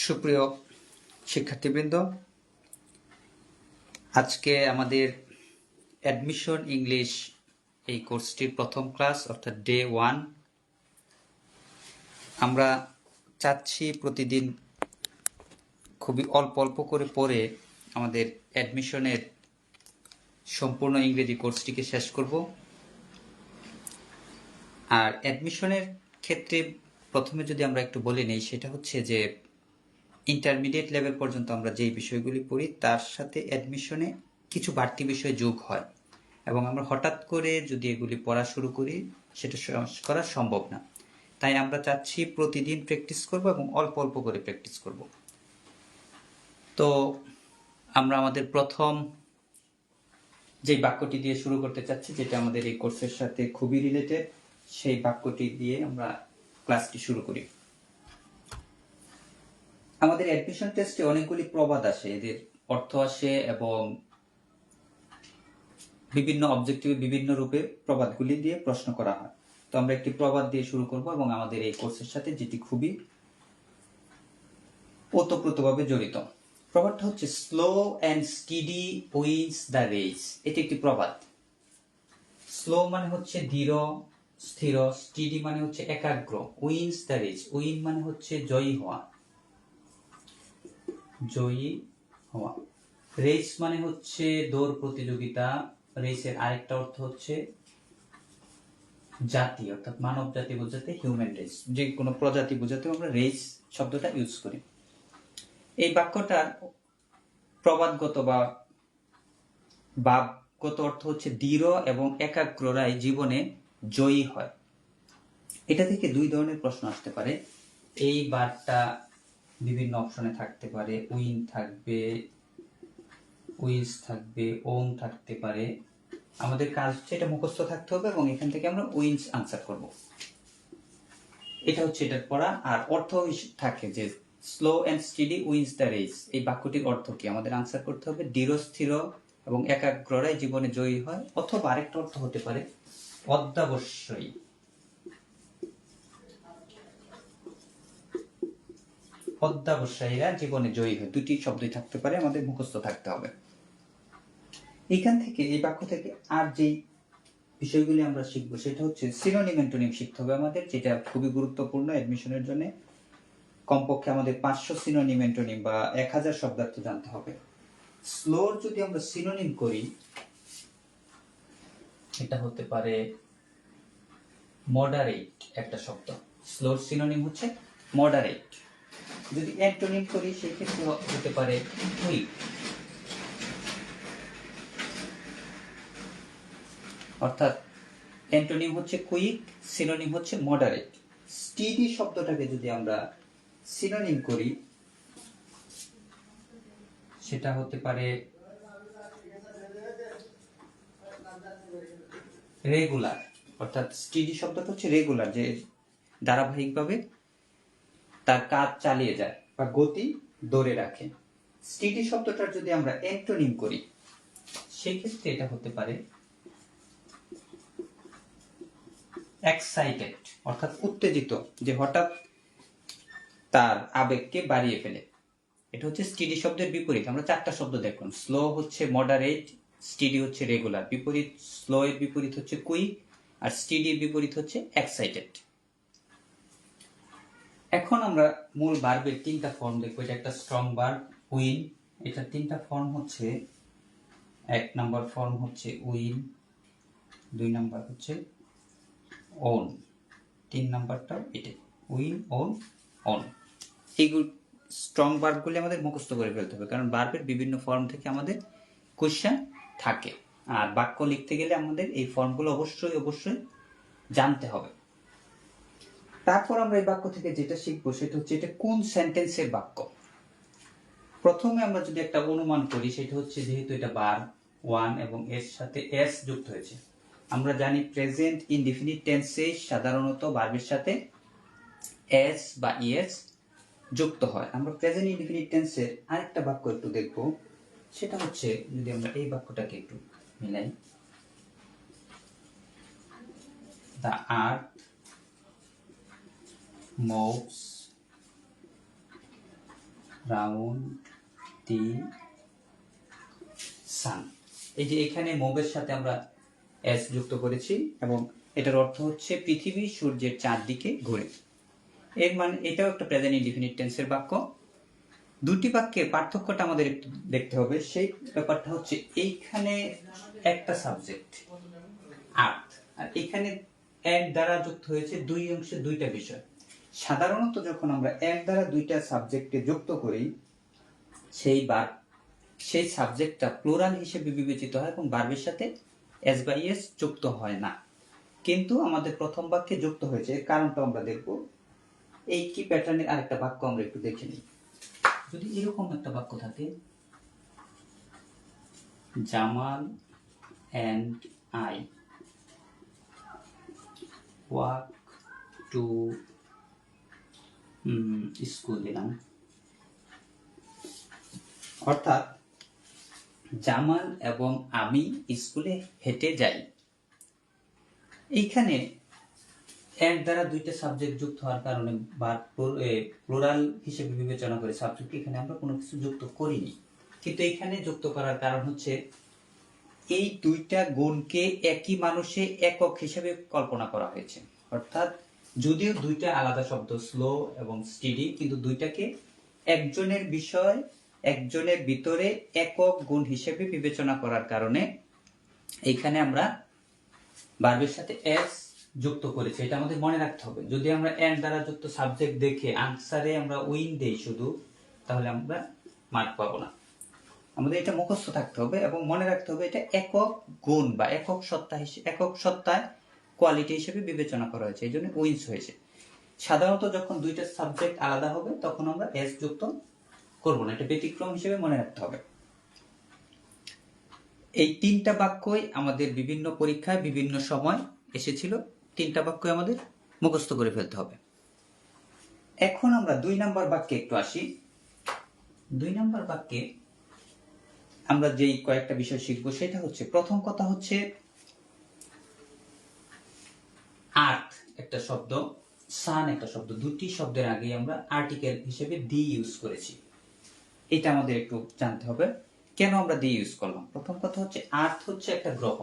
সুপ্রিয় শিক্ষার্থীবৃন্দ, আজকে আমাদের অ্যাডমিশন ইংলিশ এই কোর্সটির প্রথম ক্লাস অর্থাৎ ডে 1। আমরা চাচ্ছি প্রতিদিন খুবই অল্প অল্প করে পড়ে আমাদের অ্যাডমিশনের সম্পূর্ণ ইংরেজি কোর্সটিকে শেষ করব। আর অ্যাডমিশনের ক্ষেত্রে প্রথমে যদি আমরা একটু বলে নেই, সেটা হচ্ছে যে ইন্টারমিডিয়েট লেভেল পর্যন্ত আমরা যেই বিষয়গুলি পড়ি তার সাথে অ্যাডমিশনে কিছু বাড়তি বিষয় যোগ হয়, এবং আমরা হঠাৎ করে যদি এগুলি পড়া শুরু করি সেটা করা সম্ভব না। তাই আমরা চাচ্ছি প্রতিদিন প্র্যাকটিস করব এবং অল্প অল্প করে প্র্যাকটিস করব। তো আমরা আমাদের প্রথম যে বাক্যটি দিয়ে শুরু করতে চাচ্ছি, যেটা আমাদের এই কোর্সের সাথে খুবই রিলেটেড, সেই বাক্যটি দিয়ে আমরা ক্লাসটি শুরু করি। আমাদের অ্যাডমিশন টেস্টে অনেকগুলি প্রবাদ আসে, এদের অর্থ আসে এবং বিভিন্ন অবজেক্টিভে বিভিন্ন রূপে প্রবাদগুলি দিয়ে প্রশ্ন করা হয়। তো আমরা একটি প্রবাদ দিয়ে শুরু করব এবং আমাদের এই কোর্সের সাথে যেটি খুবই ওতপ্রোতভাবে জড়িত। প্রবাদটা হচ্ছে slow and steady wins the race. এটি একটি প্রবাদ। স্লো মানে হচ্ছে ধীর স্থির, স্টিডি মানে হচ্ছে একাগ্র, উইন্স দ্য রেস, উইন মানে হচ্ছে জয়ী হওয়া, জয়ী হওয়া। রেস মানে হচ্ছে দৌড় প্রতিযোগিতা। রেসের আরেকটা অর্থ হচ্ছে জাতি, অর্থাৎ মানব জাতি বোঝাতে হিউম্যান রেস, যে কোনো প্রজাতি বোঝাতে আমরা রেস শব্দটা ইউজ করি। এই বাক্যটার প্রবাদগত বা ভাবগত অর্থ হচ্ছে দৃঢ় এবং একাগ্ররাই জীবনে জয়ী হয়। এটা থেকে দুই ধরনের প্রশ্ন আসতে পারে। এই বারটা বিভিন্ন অপশনে থাকতে পারে, উইন থাকবে, উইজ থাকবে, ওন থাকতে পারে। আমাদের কাজ হচ্ছে এটা মুখস্থ থাকতে হবে এবং এখান থেকে আমরা উইন্স আনসার করব। এটা হচ্ছে এটার পড়া। আর অর্থ থাকে যে slow and steady wins the race. এই বাক্যটির অর্থ কি আমাদের আনসার করতে হবে? দৃঢ় স্থির এবং একাগ্ররাই জীবনে জয়ী হয়। অথবা আরেকটা অর্থ হতে পারে অধ্যাবশ্যই, অধ্যাবসায়ীরা জীবনে জয়ী হয়। দুটি শব্দই থাকতে পারে, আমাদের মুখস্থ থাকতে হবে। এখান থেকে এই বাক্য থেকে আর যেই বিষয়গুলি আমরা শিখবো সেটা হচ্ছে সিনোনিম অ্যান্টোনিম শিখতে হবে আমাদের, যেটা খুবই গুরুত্বপূর্ণ অ্যাডমিশনের জন্য। কমপক্ষে আমাদের 500 সিনোনিম অ্যান্টোনিম বা 1000 শব্দার্থ জানতে হবে। স্লোর যদি আমরা সিনোনিম করি, এটা হতে পারে মডারেট একটা শব্দ। স্লোর সিনোনিম হচ্ছে মডারেট। যদি অ্যান্টোনিম করি সেই ক্ষেত্রে হতে পারে কুইক, অর্থাৎ অ্যান্টোনিম হচ্ছে কুইক, সিনোনিম হচ্ছে মডারেট। স্টিডি শব্দটাকে যদি আমরা সিনোনিম করি সেটা হতে পারে রেগুলার, অর্থাৎ স্টিডি শব্দটা হচ্ছে রেগুলার, যে ধারাবাহিকভাবে তার কাজ চালিয়ে যায় বা গতি ধরে রাখে। স্টিডি শব্দটার যদি আমরা অ্যান্টোনিম করি সেই ক্ষেত্রে এটা হতে পারে এক্সাইটেড, অর্থাৎ উত্তেজিত, যে হঠাৎ তার আবেগকে বাড়িয়ে ফেলে। এটা হচ্ছে স্টিডি শব্দের বিপরীত। আমরা চারটা শব্দ দেখুন। স্লো হচ্ছে মডারেট, স্টিডি হচ্ছে রেগুলার, বিপরীত স্লো এর বিপরীত হচ্ছে কুইক, আর স্টিডির বিপরীত হচ্ছে এক্সাইটেড। এখন আমরা মূল ভার্বের তিনটা ফর্ম দেখবো। এটা একটা স্ট্রং ভার্ব উইন। এটা তিনটা ফর্ম হচ্ছে, এক নাম্বার ফর্ম হচ্ছে উইন, দুই নাম্বার হচ্ছে ওন, তিন নাম্বারটা এটা উইন ওন অন। এইগুলো স্ট্রং ভার্বগুলি আমাদের মুখস্থ করে ফেলতে হবে, কারণ ভার্বের বিভিন্ন ফর্ম থেকে আমাদের কোশ্চেন থাকে। আর বাক্য লিখতে গেলে আমাদের এই ফর্মগুলো অবশ্যই অবশ্যই জানতে হবে। তারপর আমরা এই বাক্য থেকে যেটা শিখবো সেটা হচ্ছে এটা কোন সেন্টেন্সের বাক্য। প্রথমে আমরা যদি একটা অনুমান করি, সেটা হচ্ছে যেহেতু এটা ভার্ব ওয়ান এবং এর সাথে এস যুক্ত হয়েছে। আমরা জানি প্রেজেন্ট ইনডিফিনিট টেন্সে সাধারণত ভার্বের সাথে এস বা ইএস যুক্ত হয়। আমরা প্রেজেন্ট ইনডিফিনিট টেন্সের আরেকটা বাক্য একটু দেখব। সেটা হচ্ছে, যদি আমরা এই বাক্যটাকে একটু মিলাই, the earth moves round the sun. এই যে এখানে মুভের সাথে আমরা এস যুক্ত করেছি এবং এটার অর্থ হচ্ছে পৃথিবী সূর্যের চারদিকে ঘুরে। এর মানে এটাও একটা প্রেজেন্ট ইনডিফিনিট টেন্সের বাক্য। দুটি বাক্যের পার্থক্যটা আমাদের একটু দেখতে হবে। সেই ব্যাপারটা হচ্ছে এইখানে একটা সাবজেক্ট আর্থ, আর এখানে এক দ্বারা যুক্ত হয়েছে দুই অংশে দুইটা বিষয়। সাধারণত যখন আমরা এক দ্বারা দুইটা সাবজেক্টকে যুক্ত করি সেই সাবজেক্টটা প্লুরাল হিসেবে বিবেচিত হয় এবং ভার্বের সাথে এস বাই এস যুক্ত হয় না। কিন্তু আমাদের প্রথম বাক্যে যুক্ত হয়েছে, এর কারণটা আমরা দেখব। এই কি প্যাটার্নের আরেকটা বাক্য আমরা একটু দেখে নিই। যদি এরকম একটা বাক্য থাকে, Jamal and I walk to school দিলাম, অর্থাৎ জামাল এবং আমি স্কুলে হেঁটে যাই। এইখানে এক দ্বারা দুইটা সাবজেক্ট যুক্ত হওয়ার কারণে বা প্লুরাল হিসেবে বিবেচনা করে সাবজেক্ট এখানে আমরা কোনো কিছু যুক্ত করিনি, কিন্তু এখানে যুক্ত করার কারণ হচ্ছে এই দুইটা গুণকে একই মানুষে একক হিসেবে কল্পনা করা হয়েছে। অর্থাৎ যদিও দুইটা আলাদা শব্দ স্লো এবং স্টিডি, কিন্তু দুইটাকে একজনের বিষয় একজনের ভিতরে একক গুণ হিসেবে বিবেচনা করার কারণে এইখানে আমরা ভার্বের সাথে এস যুক্ত করেছি। এটা আমাদের মনে রাখতে হবে। যদি আমরা এন দ্বারা যুক্ত সাবজেক্ট দেখে আনসারে আমরা উইন দেই শুধু, তাহলে আমরা মার্ক পাবো না। আমাদের এটা মুখস্থ থাকতে হবে এবং মনে রাখতে হবে এটা একক গুণ বা একক সত্তায় কোয়ালিটি হিসেবে বিবেচনা করা হয়েছে, এই জন্য উইন্স হয়েছে। সাধারণত যখন দুইটা সাবজেক্ট আলাদা হবে তখন আমরা এস যুক্ত করব না, এটা ব্যতিক্রম হিসেবে মনে রাখতে হবে। এই তিনটা বাক্যই আমাদের বিভিন্ন পরীক্ষায় বিভিন্ন সময় এসেছিল। তিনটা বাক্য আমাদের মুখস্থ করে ফেলতে হবে। এখন আমরা 2 নম্বর বাক্যে একটু আসি। 2 নম্বর বাক্যে আমরা যেই কয়েকটা বিষয় শিখবো সেটা হচ্ছে, প্রথম কথা হচ্ছে আর্থ একটা শব্দ, সান একটা শব্দ, দুটি শব্দের আগে আমরা আর্টিকেল হিসেবে দি ইউজ করেছি। এটা আমাদের একটু জানতে হবে কেন আমরা দি ইউজ করলাম। প্রথম কথা হচ্ছে আর্থ হচ্ছে একটা গ্রহ,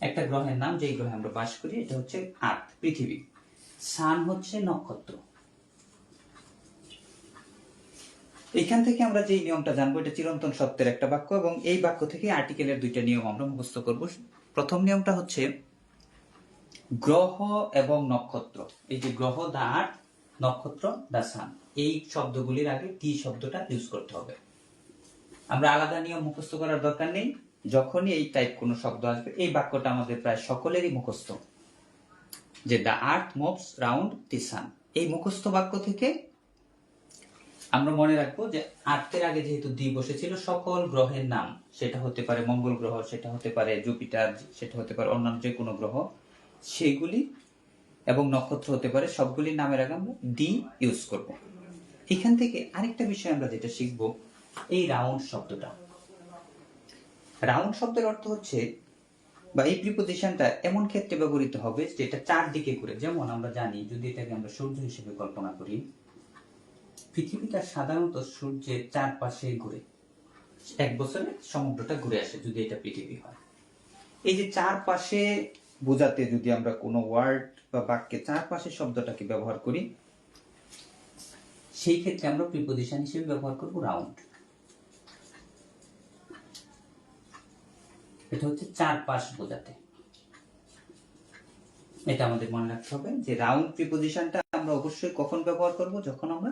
একটা গ্রহের নাম, যেই গ্রহে আমরা বাস করি, এটা হচ্ছে আর্থ, পৃথিবী। সান হচ্ছে নক্ষত্র। এখান থেকে আমরা যে নিয়মটা জানবো, এটা চিরন্তন সত্যের একটা বাক্য এবং এই বাক্য থেকে আর্টিকেলের দুইটা নিয়ম আমরা মুখস্থ করব। প্রথম নিয়মটা হচ্ছে গ্রহ এবং নক্ষত্র। এই যে গ্রহ দা আর্থ, নক্ষত্র দা সান, এই শব্দগুলির আগে টি শব্দটা ইউজ করতে হবে। আমরা আলাদা নিয়ম মুখস্থ করার দরকার নেই। যখনই এই টাইপ কোনো শব্দ আসবে, এই বাক্যটা আমাদের প্রায় সকলেরই মুখস্থ, যে দা earth moves round the sun. এই মুখস্থ বাক্য থেকে আমরা মনে রাখবো যে আর্থের আগে যেহেতু দি বসেছিল, সকল গ্রহের নাম, সেটা হতে পারে মঙ্গল গ্রহ, সেটা হতে পারে জুপিটার, সেটা হতে পারে অন্যান্য যে কোনো গ্রহ, সেগুলি এবং নক্ষত্র হতে পারে, সবগুলির নামের আগে আমরা দি ইউজ করব। এখান থেকে আরেকটা বিষয় আমরা যেটা শিখব, এই রাউন্ড শব্দটা। রাউন্ড শব্দের অর্থ হচ্ছে, বা এই প্রিপোজিশনটা এমন ক্ষেত্রে ব্যবহৃত হবে যেটা চারদিকে ঘুরে। যেমন আমরা জানি, যদি এটাকে আমরা সূর্য হিসেবে কল্পনা করি, পৃথিবীটা সাধারণত সূর্যের চারপাশে ঘুরে, এক বছরে সমুদ্রটা ঘুরে আসে যদি এটা পৃথিবী হয়। এই যে চারপাশে বোঝাতে যদি আমরা কোনো ওয়ার্ড বা বাক্যে চারপাশে শব্দটাকে ব্যবহার করি, সেই ক্ষেত্রে আমরা প্রিপোজিশন হিসেবে ব্যবহার করব রাউন্ড। এটা হচ্ছে চারপাশ বোঝাতে। এটা আমাদের মনে রাখতে হবে যে রাউন্ড প্রিপোজিশনটা আমরা অবশ্যই কখন ব্যবহার করব, যখন আমরা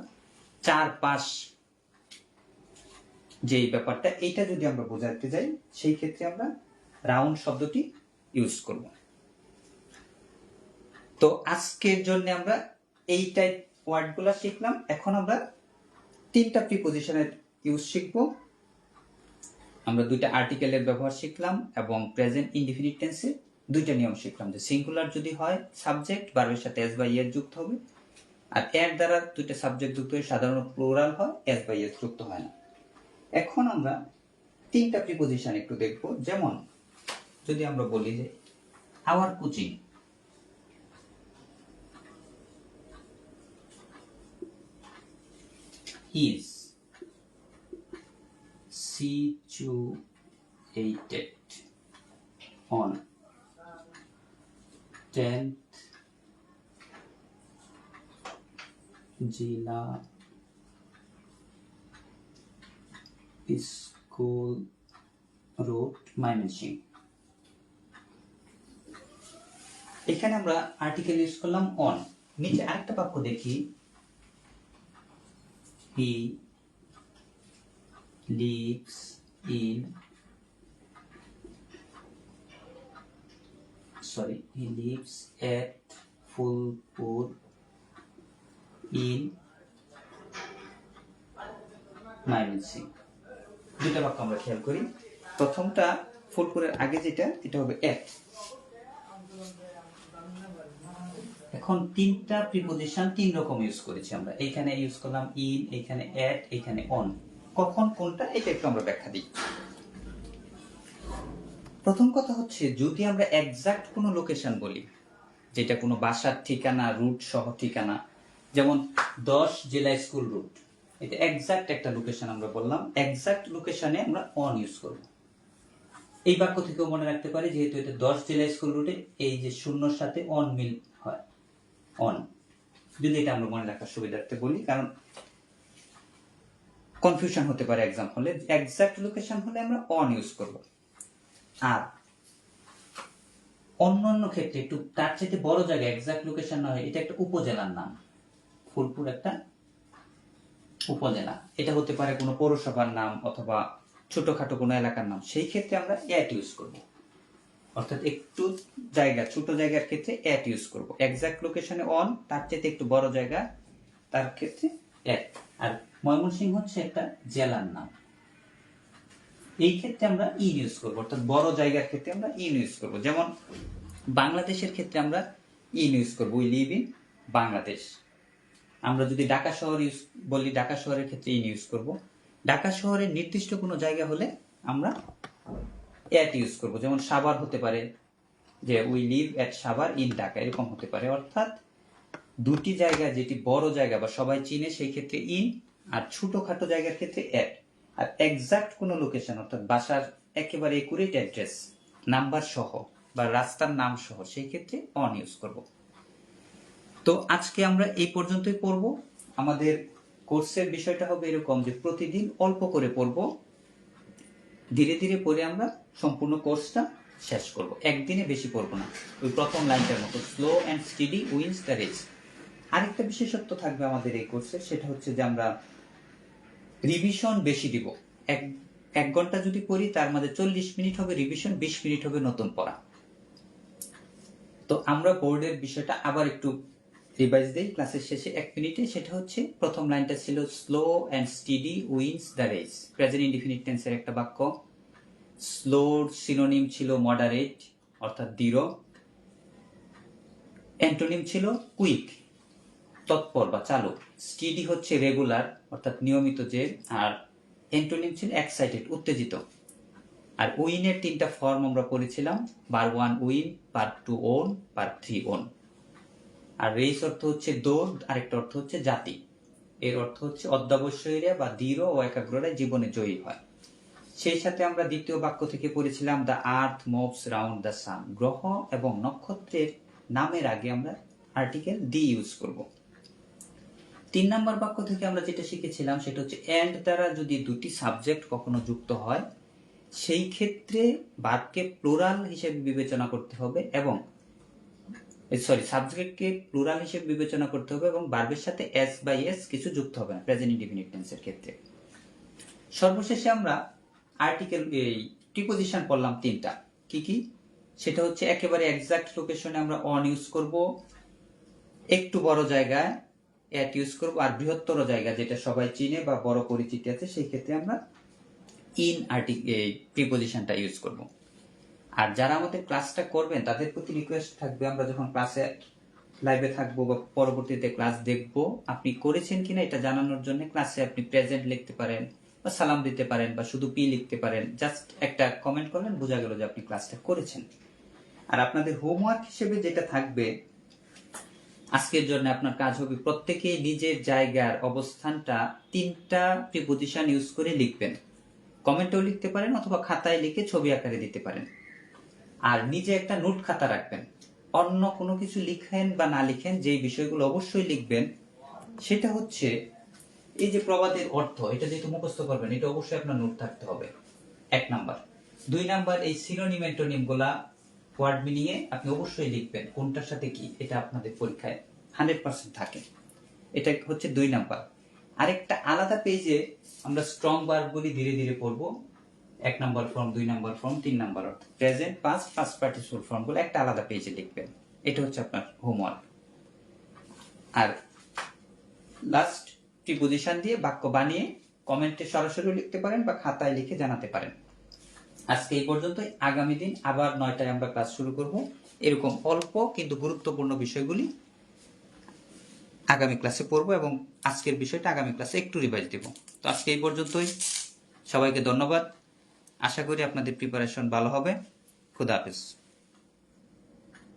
চারপাশ যেই ব্যাপারটা, এইটা যদি আমরা বোঝাতে যাই, সেই ক্ষেত্রে আমরা রাউন্ড শব্দটি ইউজ করব। তো আজকের জন্য আমরা এই টাইপ ওয়ার্ডগুলো শিখলাম। এখন আমরা তিনটা প্রিপোজিশনের ইউজ শিখব। আমরা দুইটা আর্টিকেলের ব্যবহার শিখলাম এবং প্রেজেন্ট ইনডিফিনিট টেন্সের দুইটা নিয়ম শিখলাম, যে সিঙ্গুলার যদি হয় সাবজেক্ট ভার্বের সাথে এস বাই এস যুক্ত হবে, আর এর দ্বারা দুইটা সাবজেক্ট যুক্ত হয়ে সাধারণত প্লুরাল হয়, এস বাই এস যুক্ত হয় না। এখন আমরা তিনটা প্রিপোজিশন একটু দেখব। যেমন যদি আমরা বলি যে our coaching, is situated on 10th Jila School Road, Mymensingh। এখানে আমরা আর্টিকেল ইউজ করলাম অন। নিচে আরেকটা বাক্য দেখি, he lives in he lives at Phulpur in Mymensingh। দুইটা বাক্য আমরা খেয়াল করি। প্রথমটা ফুলপুরের আগে যেটা, এটা হবে এট। এখন তিনটা প্রিপজিশন তিন রকম ইউজ করেছি আমরা। এইখানে ইউজ করলাম ইন, এইখানে এট, এইখানে অন। কখন কোনটা এটা একটু আমরা ব্যাখ্যা দিই। প্রথম কথা হচ্ছে, যদি আমরা এক্সাক্ট কোনো লোকেশন বলি, যেটা কোনো বাসার ঠিকানা, রুট সহ ঠিকানা, যেমন 10 জেলা স্কুল রুট, এটা এক্সাক্ট একটা লোকেশন আমরা বললাম, এক্সাক্ট লোকেশনে আমরা অন ইউজ করব। এই বাক্য থেকেও মনে রাখতে পারি, যেহেতু এটা 10 জেলা স্কুল রুটে, এই যে শূন্যর সাথে অন মিল হয়, অন। যদি এটা আমরা মনে রাখার সুবিধার্থে বলি, কারণ কনফিউশন হতে পারে এক্সাম হলে। এক্সাক্ট লোকেশন হলে আমরা অন ইউজ করব। আর অন্যান্য ক্ষেত্রে একটু তার চাইতে বড় জায়গা, এক্সাক্ট লোকেশন নয়, এটা একটা উপজেলার নাম, ফুলপুর একটা উপজেলা, এটা হতে পারে কোনো পৌরসভার নাম অথবা ছোটখাটো কোনো এলাকার নাম, সেই ক্ষেত্রে আমরা এট ইউজ করব। অর্থাৎ একটু জায়গা, ছোট জায়গার ক্ষেত্রে এট ইউজ করব। এক্সাক্ট লোকেশনে অন, তার চাইতে একটু বড় জায়গা, তার ক্ষেত্রে এট। আর ময়মনসিংহ হচ্ছে একটা জেলার নাম, এই ক্ষেত্রে আমরা ইন ইউজ করবো। অর্থাৎ বড় জায়গার ক্ষেত্রে আমরা ইন ইউজ করবো। যেমন বাংলাদেশের ক্ষেত্রে আমরা ইন ইউজ করবো, উই লিভ ইন বাংলাদেশ। আমরা যদি ঢাকা শহর ইউজ বলি, ঢাকা শহরের ক্ষেত্রে ইন ইউজ করব। ঢাকা শহরের নির্দিষ্ট কোনো জায়গা হলে আমরা এট ইউজ করব। যেমন সাভার হতে পারে, যে we live at Savar in Dhaka, এরকম হতে পারে। অর্থাৎ দুটি জায়গা, যেটি বড় জায়গা বা সবাই চিনে, সেই ক্ষেত্রে ইন, আর ছোটখাটো জায়গার ক্ষেত্রে এট। আর এক্সাক্ট কোনো লোকেশন, অর্থাৎ বাসার একেবারে একুরেট অ্যাড্রেস, নাম্বার সহ বা রাস্তার নাম সহ, সেই ক্ষেত্রে অন ইউজ করব। তো আজকে আমরা এই পর্যন্তই পড়ব। আমাদের কোর্সের বিষয়টা হবে এরকম, যে প্রতিদিন অল্প করে পড়ব, ধীরে ধীরে পড়ে আমরা সম্পূর্ণ কোর্সটা শেষ করব। একদিনে বেশি পড়ব না, ওই প্রথম লাইনটার মতো, slow and steady wins the race. আরেকটা বিশেষত্ব থাকবে আমাদের এই কোর্সে, সেটা হচ্ছে যে আমরা রিভিশন বেশি দিব। এক ঘন্টা যদি পড়ি, তার মধ্যে 40 মিনিট হবে রিভিশন, 20 মিনিট হবে নতুন পড়া। তো আমরা বোর্ডের বিষয়টা আবার একটু রিভাইজ দেই ক্লাসের শেষে 1 মিনিটে। সেটা হচ্ছে, প্রথম লাইনটা ছিল slow and steady wins the race, present indefinite টেন্সের একটা বাক্য। স্লোর সিনোনিম ছিল মডারেট, অর্থাৎ দৃঢ়। অ্যান্টোনিম ছিল কুইক, তৎপর বা চালু। স্টেডি হচ্ছে রেগুলার, অর্থাৎ নিয়মিত যে। আর অ্যান্টোনিম ছিল এক্সাইটেড, উত্তেজিত। আর উইনের 3টা ফর্ম আমরা পড়েছিলাম, verb 1 win, verb 2 won, verb 3 won. আর রেস অর্থ হচ্ছে দৌড়, আরেকটা অর্থ হচ্ছে জাতি। এর অর্থ হচ্ছে অধ্যবসায়ীরা বা দৃঢ় ও একাগ্ররা জীবনে জয়ী হয়। সেই সাথে আমরা দ্বিতীয় বাক্য থেকে পড়েছিলাম, the earth moves round the sun. গ্রহ এবং নক্ষত্রের নামের আগে আমরা আর্টিকেল দি ইউজ করব। 3 নম্বর বাক্য থেকে আমরা যেটা শিখেছিলাম, সেটা হচ্ছে এন্ড দ্বারা যদি দুটি সাবজেক্ট কখনো যুক্ত হয়, সেই ক্ষেত্রে ভার্বকে প্লুরাল হিসেবে বিবেচনা করতে হবে, এবং সাবজেক্টকে প্লুরাল হিসেবে বিবেচনা করতে হবে, এবং ভার্বের সাথে এস বাই এস কিছু যুক্ত হবে না প্রেজেন্ট ইনডিফিনিট টেন্সের ক্ষেত্রে। সর্বশেষে আমরা আর্টিকেল এই প্রিপজিশন পড়লাম 3টা। কি কি? সেটা হচ্ছে, একেবারে এক্সাক্ট লোকেশনে আমরা অন ইউজ করব, একটু বড় জায়গায় এট ইউজ করব, আর বৃহত্তর জায়গা যেটা সবাই চিনে বা বড় পরিচিতি আছে, সেই ক্ষেত্রে আমরা ইন প্রিপজিশনটা ইউজ করব। আর যারা আমাদের ক্লাসটা করবেন, তাদের প্রতি রিকোয়েস্ট থাকবে, আমরা যখন ক্লাসে লাইভে থাকবো বা পরবর্তীতে ক্লাস দেখব, আপনি করেছেন কিনা এটা জানানোর জন্য ক্লাসে আপনি প্রেজেন্ট লিখতে পারেন, বা সালাম দিতে পারেন, বা শুধু পি লিখতে পারেন। জাস্ট একটা কমেন্ট করলেন, বোঝা গেল যে আপনি ক্লাসটা করেছেন। আর আপনাদের হোমওয়ার্ক হিসেবে যেটা থাকবে, আজকের জন্য আপনার কাজ হবে প্রত্যেকে নিজের জায়গার অবস্থানটা 3টা প্রিপজিশন ইউজ করে লিখবেন। কমেন্টেও লিখতে পারেন অথবা খাতায় লিখে ছবি আকারে দিতে পারেন। আর নিজে একটা নোট খাতা রাখবেন। অন্য কোনো কিছু লিখেন বা না লিখেন, যে বিষয়গুলো অবশ্যই লিখবেন সেটা হচ্ছে এই যে প্রবাদের অর্থ, এটা যেহেতু মুখস্থ করবেন, এটা অবশ্যই আপনার নোট থাকতে হবে, 1 নাম্বার। 2 নাম্বার, এই সিনোনিম অ্যান্টোনিম গুলা ওয়ার্ড মিনিং এ আপনি অবশ্যই লিখবেন কোনটার সাথে কি, এটা আপনাদের পরীক্ষায় 100% থাকে। এটা হচ্ছে 2 নাম্বার। আরেকটা আলাদা পেজে আমরা স্ট্রং ভার্বগুলি ধীরে ধীরে পড়বো। 1 number form, 2 number form, 3 number অর্থ, প্রেজেন্ট, পাস্ট, ফার্স্ট পার্টিসিপল ফর্মগুলো একটা আলাদা পেজে লিখবেন। এটা হচ্ছে আপনার হোমওয়ার্ক। আর লাস্ট প্রিপজিশন দিয়ে বাক্য বানিয়ে কমেন্টে সরাসরি লিখতে পারেন বা খাতায় লিখে জানাতে পারেন। আজকে এই পর্যন্তই। আগামী দিন আবার 9টায় আমরা ক্লাস শুরু করব। এরকম অল্প কিন্তু গুরুত্বপূর্ণ বিষয়গুলি আগামী ক্লাসে পড়বো এবং আজকের বিষয়টা আগামী ক্লাসে একটু রিভাইজ দেব। তো আজকে এই পর্যন্তই। সবাইকে ধন্যবাদ। আশা করি আপনাদের প্রিপারেশন ভালো হবে। খুদা হাফেজ।